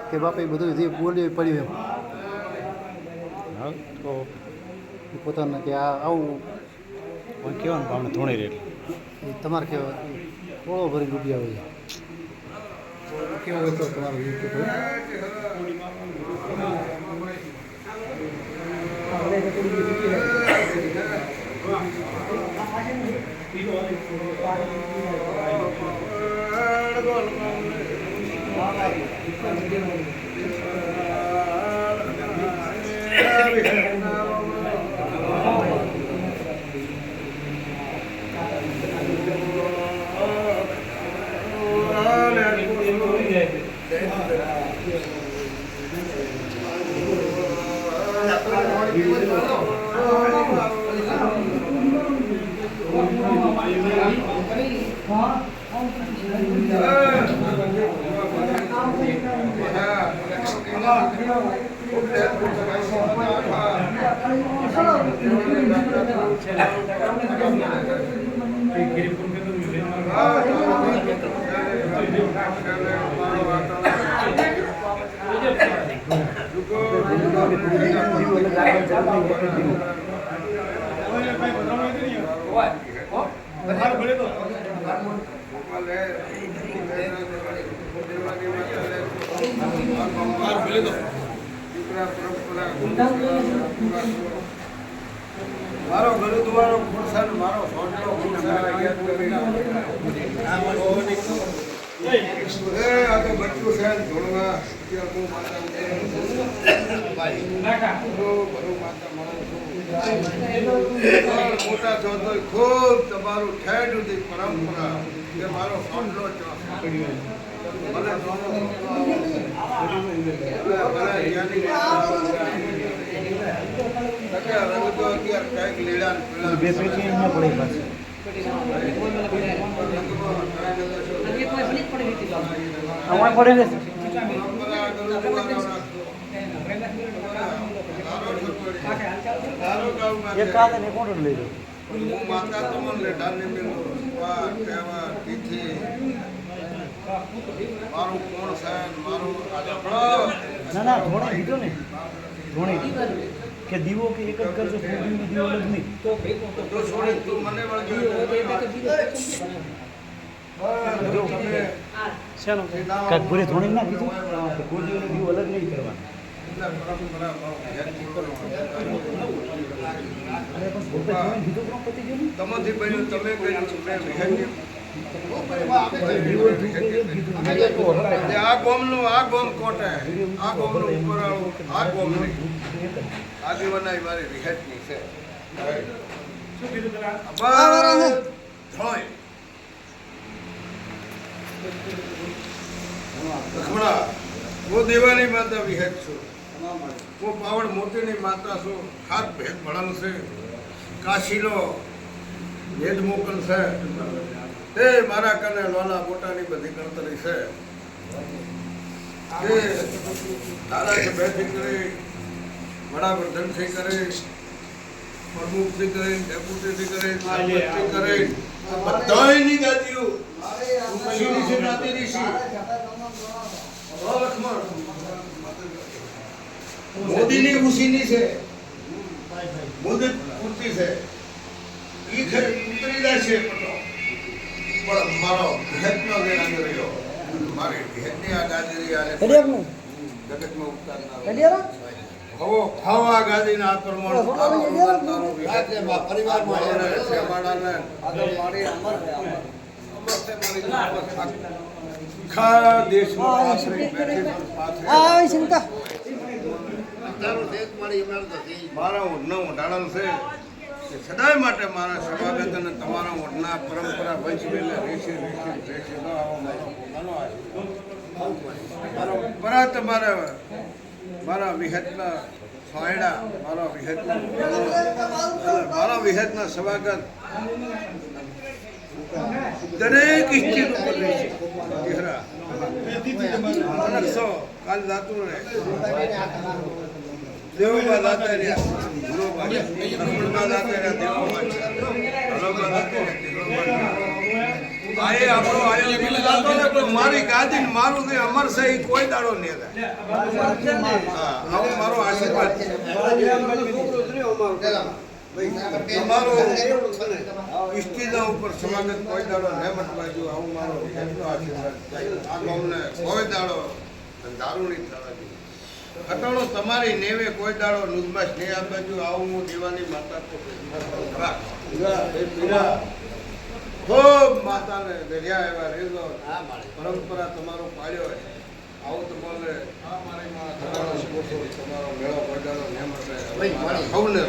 કે બાપા એ બધું જે બોલ્યું પડ્યું એમ તો પોતાને કે આવું કહેવાનું ભાવને ધોણી રેટ તમારે કહેવાય થોડો ભરી રૂપિયા હોય કેવું હોય તો તમારું મારો ગરુ તમારો ખુરસાન મારો સોટલો ખુરસાન આ તો બચ્ચું છે ધોળવા મોટા છો તો ખૂબ તમારું ઠેઠ સુધી પરંપરા કે મારો સોટલો બે પેટી ન પડે પાછી પડે ને એક કાલે ને કોણ લઈ લો હું માતા તમને લેટાને મેલો વા કહેવા તિથિ મારું કોણ છે મારું ના ના ધોણે લીધો ને ધોણે કે દીવો કે એક જ કરજો ફૂગીની દીવો અલગ નહીં તો છોડી તું મને વળજો ચાલો કાંઈક ભૂરે ધોણે ના કીધું ફૂગીની દીવો અલગ નહીં કરવાનો તમાથી બન્યું તમે કર્યું આ ગોમનું આ ગોમ કોટે આ ગોમનું ઉપરાળું આ ગોમની આગેવાનાઈ મારી વિહેતની છે શું કીધું પેલા લક્ષ્મણા હું દેવાની માતા વિહેત છું હું પાવડ મોતીની માતા છું હાથ ભેદ ભળન છે કાશીનો વેદ મોકલ છે તે મારા કને લોલા મોટાની બધી ગણતરી છે તે ધારાસભ્યથી કરી વડાપ્રધાનથી કરી પ્રમુખથી કરી ડેપ્યુટીથી કરી સરપંચથી કરી બધાયની ગાદીઓ ઋષિ નાતી ઋષિ મોદીની ઉસીની છે મોદી પૂરતી છે ઈ ઉતરી જશે પટો પણ મારો વિહેતનો દેનાનો રહ્યો મારી વિહેતની આ ગાદી આલે જગતમાં ઉતારનારો હવો ખાવા ગાદીના આ પ્રમાણ તારો વિહેતમાં પરિવારમાં એને સેવાડાને આદર મારી અમર આખા દેશમાં પાથરી ચિંતા મારા ઓઢના ઓઢાણલ છે કે સદાય માટે મારા સભાગત અને તમારા ઓઢના પરંપરા વંશવેલા રહેશે ન આવો મારો પરા તમારા મારા વિહતના ફાયડા મારા વિહેતના સ્વાગત દરેક ઇષ્ટિત ઉપર રહેશે. ચહેરા અનક્ષો કાલ દાતું ને દેવોમાં દાતા રહ્યા ગુરુમાં લક્ષ્મણમાં દાતા રહ્યા દેવોમાં હરોમાં દાતા રહ્યા આયે આપણો આયો દિલ દાતો ને પણ મારી ગાદી ને મારું જે અમર છે એ કોઈ દાડો નહીં થાય. હા આવો મારો આશીર્વાદ છે. તમારો ઇષ્ટિના ઉપર સ્વાગત કોઈ દાડો ન મટવાજો આવું મારો એટલો આશીર્વાદ છે. આ ગામને કોઈ દાડો દારૂ નહીં થવા જોઈએ. ઘટાડો તમારી નેવે કોઈ દાડો નુજમાં સ્નેહ આપજો આવું હું દેવાની માતા ખૂબ માતાને દરિયા એવા રેજો પરંપરા તમારો પાડ્યો હોય આવું તમારે તમારો મેળો કોઈ દાડો ન મળે સૌને